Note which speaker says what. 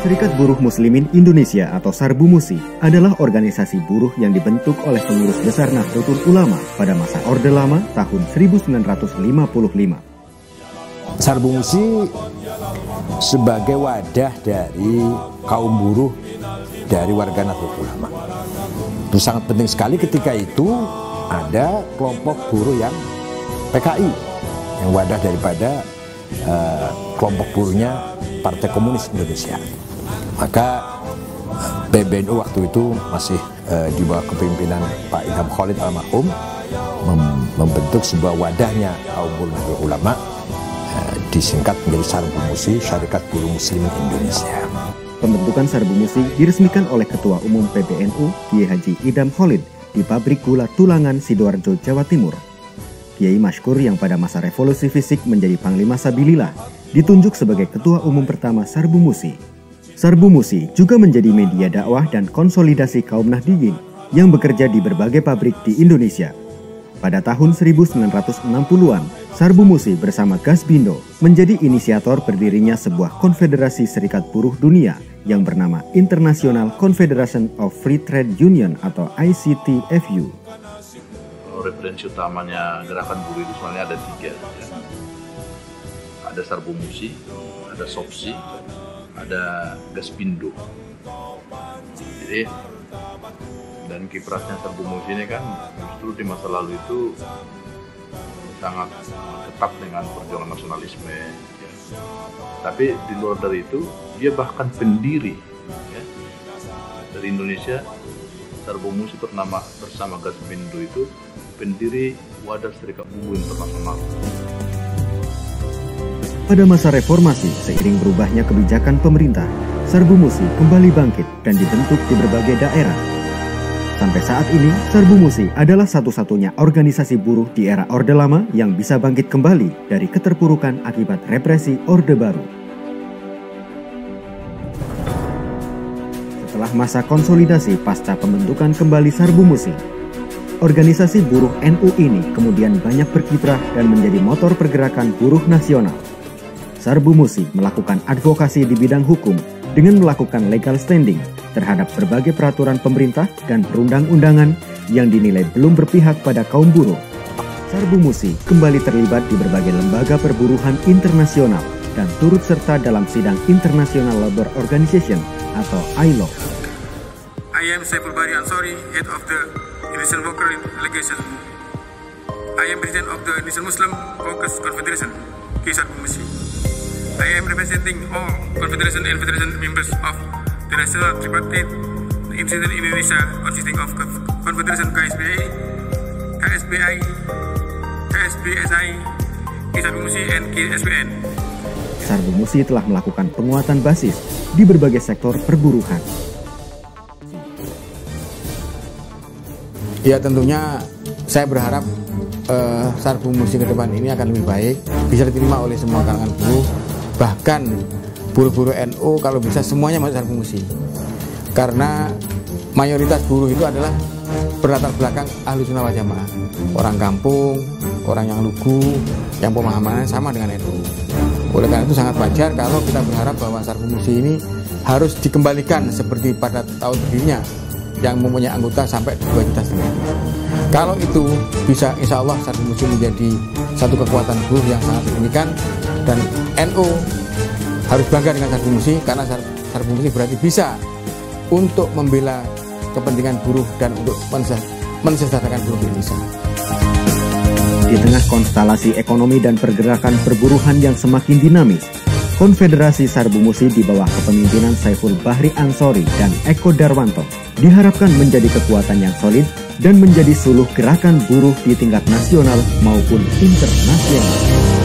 Speaker 1: Serikat Buruh Muslimin Indonesia atau Sarbu-Musi adalah organisasi buruh yang dibentuk oleh pengurus besar Nahdlatul Ulama pada masa Orde Lama tahun 1955.
Speaker 2: Sarbu-Musi sebagai wadah dari kaum buruh dari warga Nahdlatul Ulama. Itu sangat penting sekali ketika itu ada kelompok buruh yang PKI, yang wadah daripada kelompok buruhnya Partai Komunis Indonesia. Maka PBNU waktu itu masih di bawah kepemimpinan Pak Idham Khalid almarhum membentuk sebuah wadahnya kaum buruh Nahdlatul Ulama, disingkat menjadi Sarbu-Musi, Syarikat Buruh Muslimin Indonesia.
Speaker 1: Pembentukan Sarbu-Musi diresmikan oleh Ketua Umum PBNU Kiai Haji Idham Khalid di pabrik gula Tulangan, Sidoarjo, Jawa Timur. Kiai Masykur yang pada masa revolusi fisik menjadi Panglima Sabilillah ditunjuk sebagai Ketua Umum pertama Sarbu-Musi. Sarbu-Musi juga menjadi media dakwah dan konsolidasi kaum Nahdliyin yang bekerja di berbagai pabrik di Indonesia. Pada tahun 1960-an, Sarbu-Musi bersama Gasbindo menjadi inisiator berdirinya sebuah konfederasi serikat buruh dunia yang bernama International Confederation of Free Trade Union atau ICTFU.
Speaker 3: Referensi utamanya gerakan buruh itu sebenarnya ada 3. Ada Sarbu-Musi, ada Sopsi, ada Gasbindo. Jadi, dan kiprahnya Sarbu-Musi ini kan justru di masa lalu itu sangat ketat dengan perjuangan nasionalisme. Ya. Tapi di luar dari itu, dia bahkan pendiri ya, dari Indonesia. Sarbu-Musi bersama Gasbindo itu pendiri Wadah Serikat Buruh Internasional.
Speaker 1: Pada masa reformasi, seiring berubahnya kebijakan pemerintah, Sarbu-Musi kembali bangkit dan dibentuk di berbagai daerah. Sampai saat ini, Sarbu-Musi adalah satu-satunya organisasi buruh di era Orde Lama yang bisa bangkit kembali dari keterpurukan akibat represi Orde Baru. Setelah masa konsolidasi pasca pembentukan kembali Sarbu-Musi, organisasi buruh NU ini kemudian banyak berkiprah dan menjadi motor pergerakan buruh nasional. Sarbu-Musi melakukan advokasi di bidang hukum dengan melakukan legal standing terhadap berbagai peraturan pemerintah dan perundang-undangan yang dinilai belum berpihak pada kaum buruh. Sarbu-Musi kembali terlibat di berbagai lembaga perburuhan internasional dan turut serta dalam sidang International Labour Organization atau ILO.
Speaker 4: I am Saiful Bari Ansori, head of the Indonesian Worker Delegation. I am president of the Indonesian Muslim Workers Confederation, Sarbu-Musi. I am representing all confederation and federation members of the National Tripartite Institute in Indonesia, consisting of Confederation KSBI, KSBSI, Sarbu-Musi, and KSBN.
Speaker 1: Sarbu-Musi telah melakukan penguatan basis di berbagai sektor perburuhan.
Speaker 2: Ya tentunya saya berharap Sarbu-Musi ke depan ini akan lebih baik, bisa diterima oleh semua kalangan buruh. Bahkan buruh-buruh NU kalau bisa semuanya masuk Sarbu-Musi, karena mayoritas buruh itu adalah berlatar belakang ahlu sunnah wal jamaah, orang kampung, orang yang lugu, yang pemahamannya sama dengan NU. Oleh karena itu sangat wajar kalau kita berharap bahwa Sarbu-Musi ini harus dikembalikan seperti pada tahun berdirinya yang mempunyai anggota sampai 2,5 juta. Kalau itu bisa, insya Allah Sarbu-Musi menjadi satu kekuatan buruh yang sangat signifikan, dan NU harus bangga dengan Sarbu-Musi karena Sarbu-Musi berarti bisa untuk membela kepentingan buruh dan untuk mensejahterakan buruh di Indonesia.
Speaker 1: Di tengah konstelasi ekonomi dan pergerakan perburuhan yang semakin dinamis, Konfederasi Sarbu-Musi di bawah kepemimpinan Saiful Bahri Ansori dan Eko Darwanto diharapkan menjadi kekuatan yang solid dan menjadi suluh gerakan buruh di tingkat nasional maupun internasional.